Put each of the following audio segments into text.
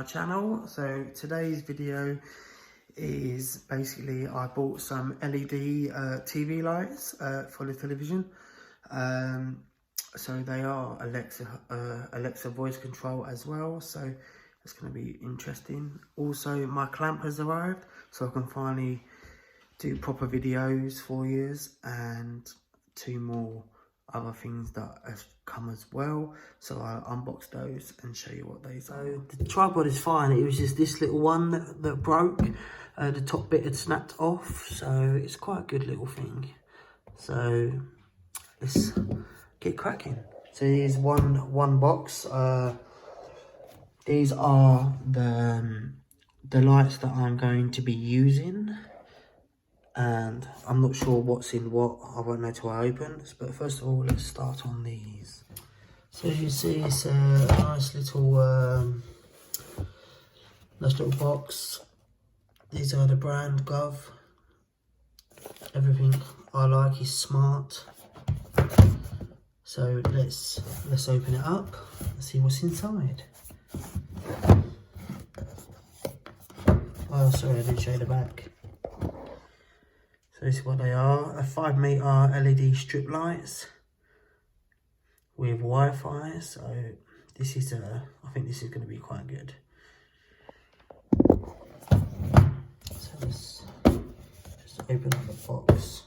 channel. So today's video is basically I bought some LED TV lights for the television. So they are Alexa voice control as well, so it's going to be interesting. Also my clamp has arrived, so I can finally do proper videos for you, and 2 more other things that have come as well, so I'll unbox those and show you what they are. So the tripod is fine, it was just this little one that broke. The top bit had snapped off, so it's quite a good little thing. So let's get cracking. So here's one box. These are the lights that I'm going to be using, and I'm not sure what's in what. I won't know till I open this, but first of all, let's start on these. So as you see, it's a nice little box. These are the brand Govee. Everything I like is smart. So let's open it up and see what's inside. Oh, sorry, I didn't show you the back. So this is what they are: a 5-meter LED strip lights with Wi-Fi. So this is I think this is going to be quite good. So let's just open up the box.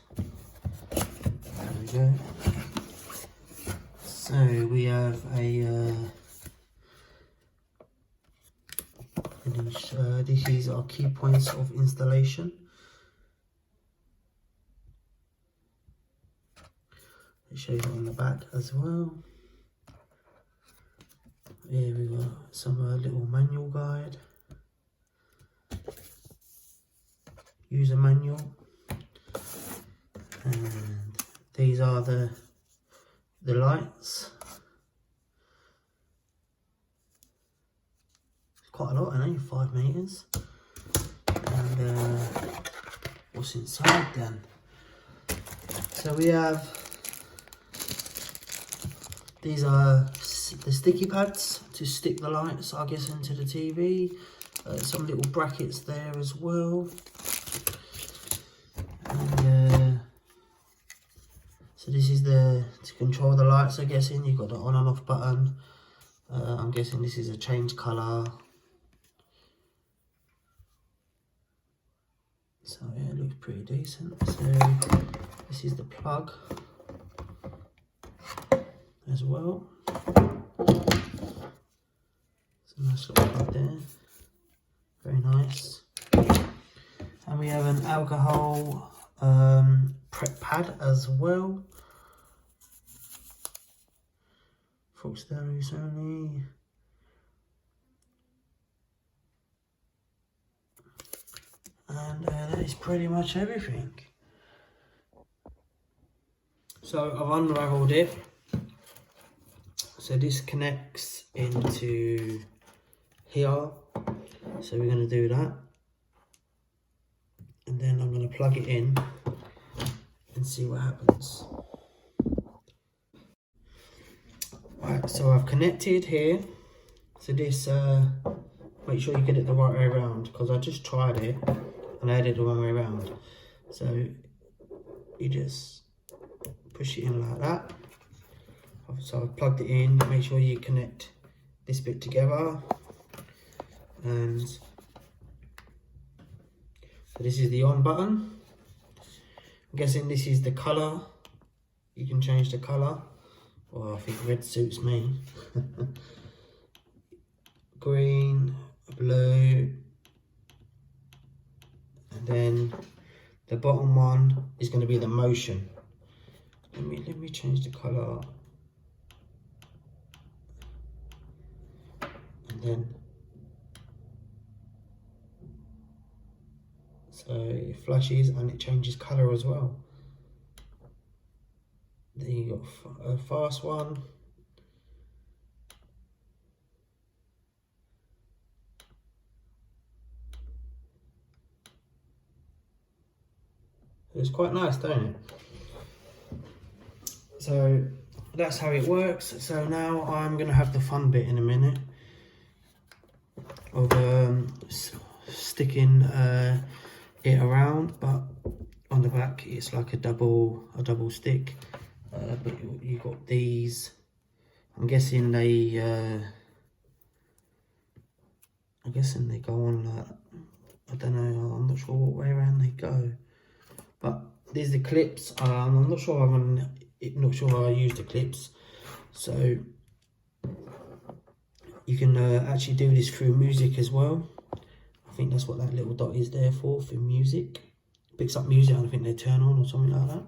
There we go. So we have these are key points of installation. It shows it on the back as well. Here we got some little manual guide, user manual, and these are the lights. It's quite a lot, I know, 5 meters. And what's inside then? So we have, these are the sticky pads to stick the lights, I guess, into the TV. Some little brackets there as well. And so this is to control the lights, I guess. You've got the on and off button. I'm guessing this is a change colour. So yeah, it looks pretty decent. So this is the plug as well. It's a nice little plug there. Very nice. And we have an alcohol prep pad as well. Fox Stereo only. And that is pretty much everything. So I've unravelled it. So this connects into here. So we're going to do that. And then I'm going to plug it in and see what happens. Right, so I've connected here. So this, make sure you get it the right way around, because I just tried it and I had it the wrong way around. So you just push it in like that. So I've plugged it in. Make sure you connect this bit together. And so this is the on button. I'm guessing this is the colour. You can change the colour. Well, I think red suits me. Green, blue, and then the bottom one is going to be the motion. Let me change the colour. And then so it flashes and it changes colour as well. Then you got a fast one. It's quite nice, don't it? So that's how it works. So now I'm going to have the fun bit in a minute. of sticking it around, but on the back it's like a double stick. But you got these. I'm guessing they go on like, I don't know. I'm not sure what way around they go. But these are the clips. I'm not sure. Not sure how I use the clips. So you can actually do this through music as well. I think that's what that little dot is there for music. Picks up music. I think they turn on or something like that.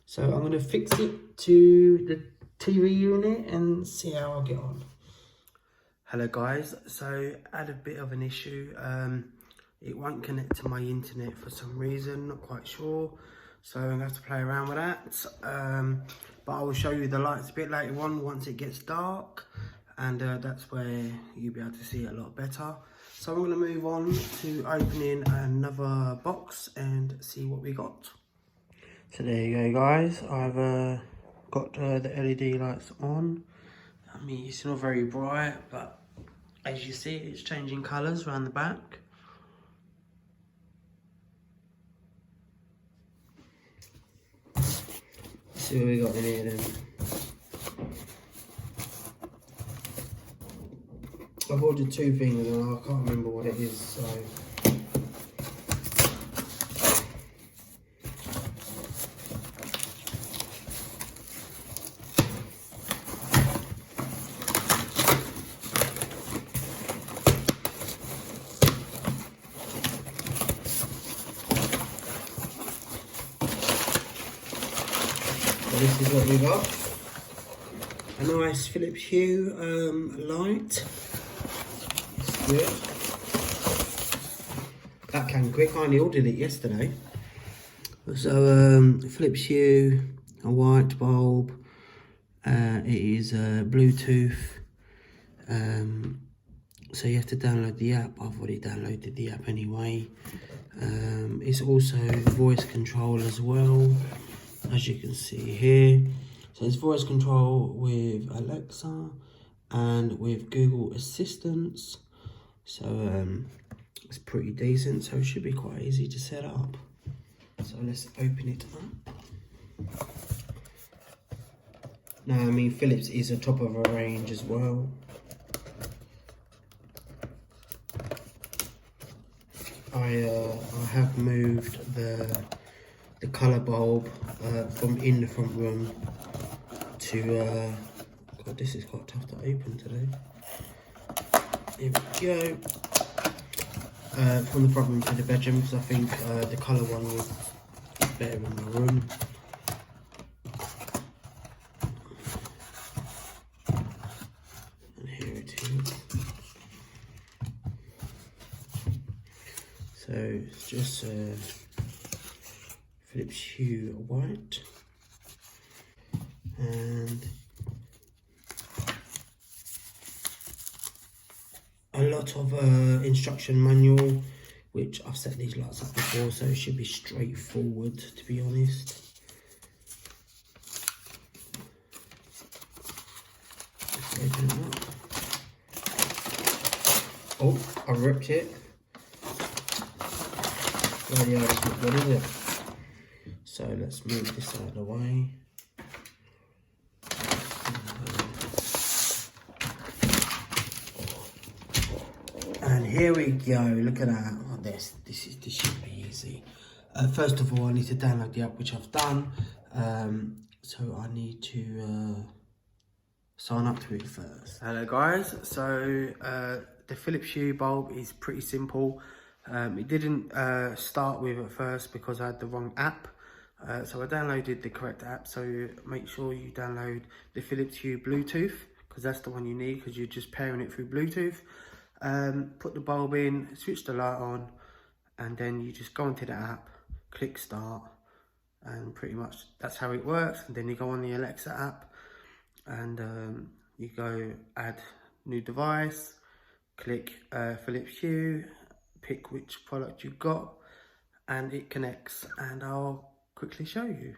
So I'm going to fix it to the TV unit and see how I get on. Hello guys, so I had a bit of an issue. It won't connect to my internet for some reason, not quite sure. So I'm going to have to play around with that. But I will show you the lights a bit later on once it gets dark. And that's where you'll be able to see it a lot better. So I'm going to move on to opening another box and see what we got. So there you go guys, I've got the LED lights on. I mean, it's not very bright, but as you see, it's changing colours around the back. Let's see what we got in here then. I've ordered two things and I can't remember what it is, so... This is what we got. A nice Philips Hue light. It's good. That came quick. I only ordered it yesterday. So Philips Hue, a white bulb. It is Bluetooth. So you have to download the app. I've already downloaded the app anyway. It's also voice control as well, as you can see here. So it's voice control with Alexa and with Google Assistance. So it's pretty decent, so it should be quite easy to set up. So let's open it up. Now, I mean, Philips is a top of a range as well. I have moved the colour bulb from in the front room to God, this is quite tough to open today. Here we go. From the front room to the bedroom, because I think the colour one was better in my room. And here it is. So it's just Philips Hue white, and a lot of instruction manual, which I've set these lights up before, so it should be straightforward, to be honest. Let's open it up. Oh, I ripped it. What is it? So let's move this out of the way. And here we go. Look at that. Oh, this should be easy. First of all, I need to download the app, which I've done. So I need to sign up to it first. Hello guys. So the Philips Hue bulb is pretty simple. It didn't start with at first because I had the wrong app. So I downloaded the correct app. So make sure you download the Philips Hue Bluetooth, because that's the one you need, because you're just pairing it through Bluetooth. Put the bulb in, switch the light on, and then you just go into the app, click start, and pretty much that's how it works. And then you go on the Alexa app and you go add new device, click Philips Hue, pick which product you've got, and it connects. And I'll quickly show you.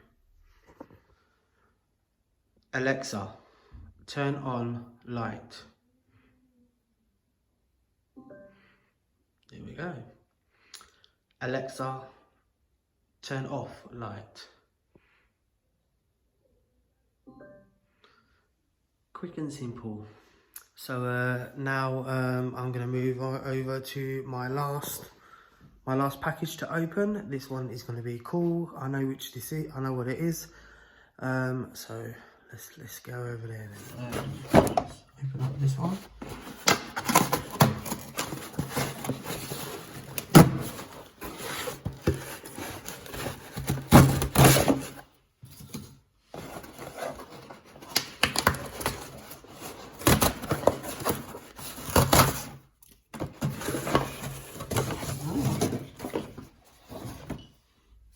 Alexa, turn on light. There we go. Alexa, turn off light. Quick and simple. So now I'm going to move over to my last package to open. This one is going to be cool. I know which this is. I know what it is. So let's go over there then. Let's open up this one.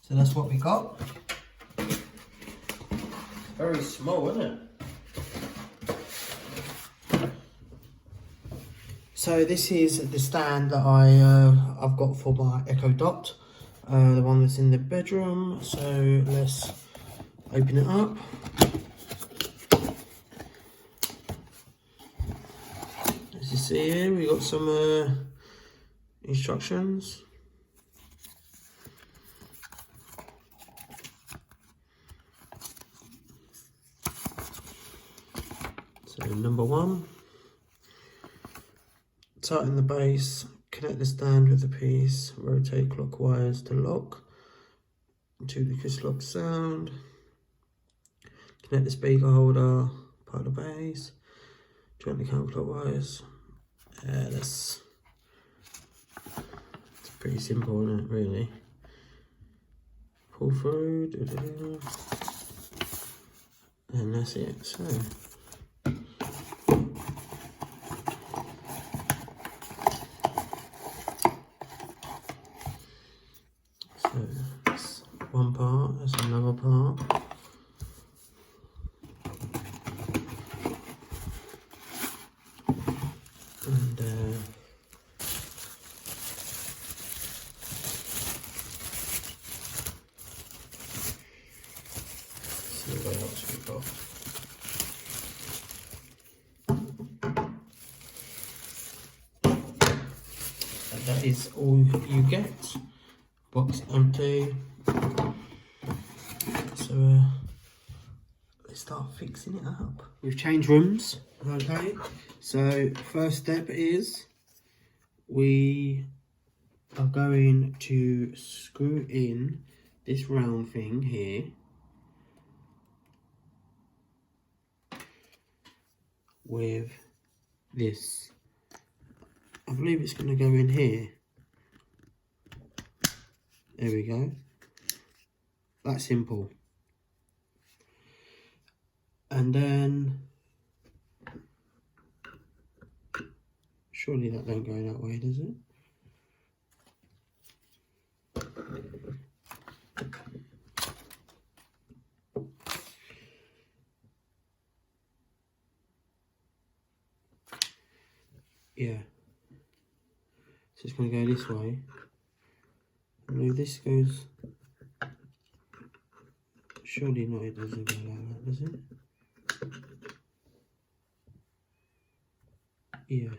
So that's what we got. Very small, isn't it? So this is the stand that I've got for my Echo Dot, the one that's in the bedroom. So let's open it up. As you see here, we got some instructions. So number 1, tighten the base, connect the stand with the piece, rotate clockwise to lock, to the kiss lock sound, connect the speaker holder, part of the base, gently counterclockwise. That's pretty simple, isn't it, really? Pull through, and that's it. So that's one part, that's another part. And see what else we've got. And that is all you get. Box empty. So let's start fixing it up. We've changed rooms, okay? So first step is we are going to screw in this round thing here with this. I believe it's going to go in here. There we go. That's simple. And then surely that don't go that way, does it? Yeah. So it's going to go this way. No, this goes. Surely not, it doesn't go like that, does it? Yeah.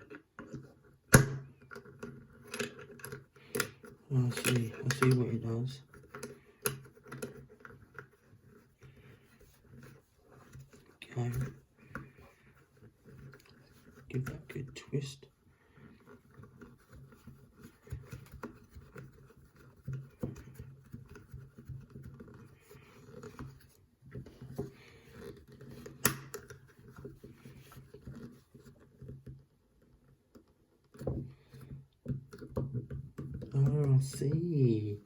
Oh, I see what it does. Okay. Give that a good twist. Oh, I see.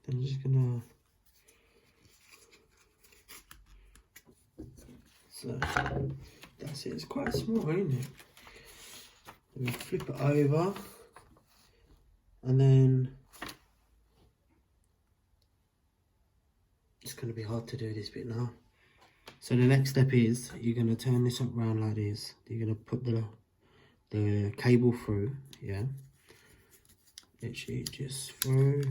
I'm just gonna. So that's it. It's quite small, isn't it? We flip it over, and then it's going to be hard to do this bit now. So the next step is you're going to turn this up round like this. You're going to put the cable through, yeah. Literally just through.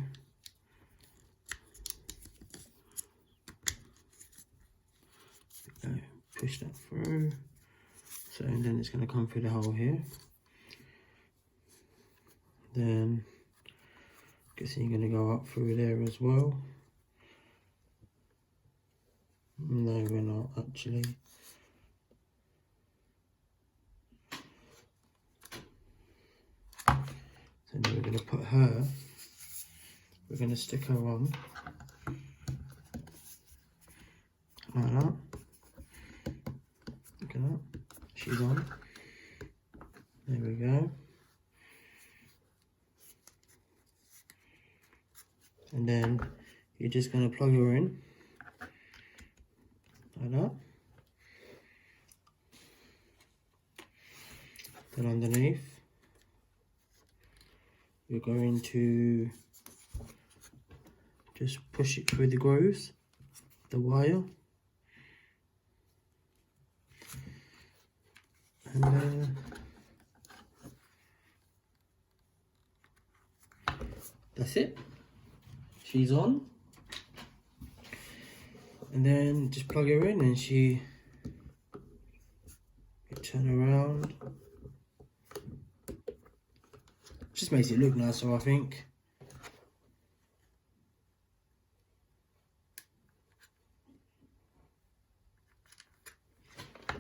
Push that through. So and then it's going to come through the hole here. Then, guessing you're going to go up through there as well. No, we're not actually. So now we're going to put her, we're going to stick her on. Like that. Look at that. She's on. There we go. And then you're just going to plug her in. Like that. Then underneath, you're going to just push it through the grooves, the wire. And then that's it. She's on. And then just plug her in and you turn around. Just makes it look nicer, I think.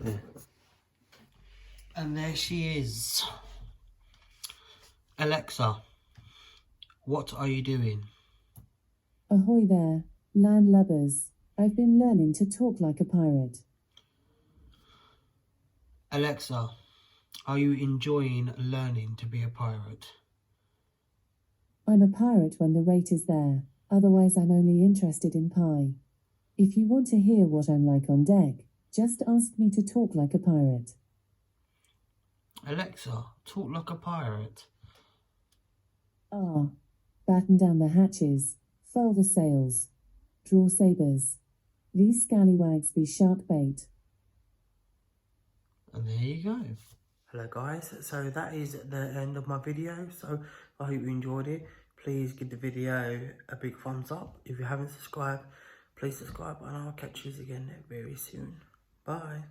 There. And there she is. Alexa, what are you doing? Ahoy there, landlubbers. I've been learning to talk like a pirate. Alexa, are you enjoying learning to be a pirate? I'm a pirate when the rate is there, otherwise I'm only interested in pie. If you want to hear what I'm like on deck, just ask me to talk like a pirate. Alexa, talk like a pirate. Ah, batten down the hatches, furl the sails, draw sabres. These scallywags be shark bait. And there you go. Hello guys, so that is the end of my video. So I hope you enjoyed it. Please give the video a big thumbs up. If you haven't subscribed, please subscribe and I'll catch you again very soon. Bye.